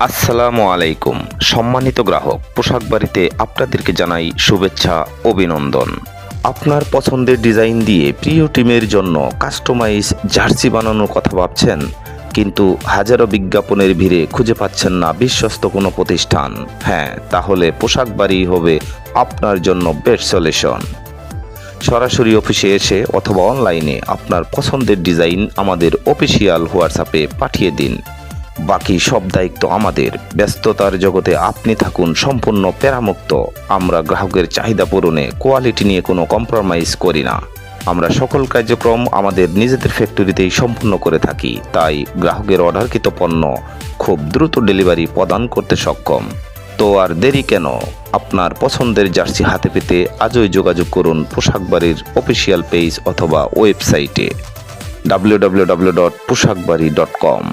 আসসালামু আলাইকুম। সম্মানিত গ্রাহক, পোশাক বাড়িতে আপনাদেরকে জানাই শুভেচ্ছা, অভিনন্দন। আপনার পছন্দের ডিজাইন দিয়ে প্রিয় টিমের জন্য কাস্টমাইজ জার্সি বানানোর কথা ভাবছেন, কিন্তু হাজারো বিজ্ঞাপনের ভিড়ে খুঁজে পাচ্ছেন না বিশ্বস্ত কোনো প্রতিষ্ঠান। হ্যাঁ, তাহলে পোশাক বাড়ি হবে আপনার জন্য বেস্ট সলিউশন। সরাসরি অফিসে এসে অথবা অনলাইনে আপনার পছন্দের ডিজাইন আমাদের অফিসিয়াল হোয়াটসঅ্যাপে পাঠিয়ে দিন। বাকি সব দায়িত্ব আমাদের। ব্যস্ততার জগতে আপনি থাকুন সম্পূর্ণ প্যারামুক্ত। আমরা গ্রাহকের চাহিদা পূরণে কোয়ালিটি নিয়ে কোনো কম্প্রোমাইজ করি না। আমরা সকল কার্যক্রম আমাদের নিজেদের ফ্যাক্টরিতেই সম্পূর্ণ করে থাকি, তাই গ্রাহকের অর্ডারকৃত পণ্য খুব দ্রুত ডেলিভারি প্রদান করতে সক্ষম। তো আর দেরি কেন? আপনার পছন্দের জার্সি হাতে পেতে আজই যোগাযোগ করুন পোশাক বাড়ির অফিসিয়াল পেজ অথবা ওয়েবসাইটে www.পোশাকবাড়ি.com।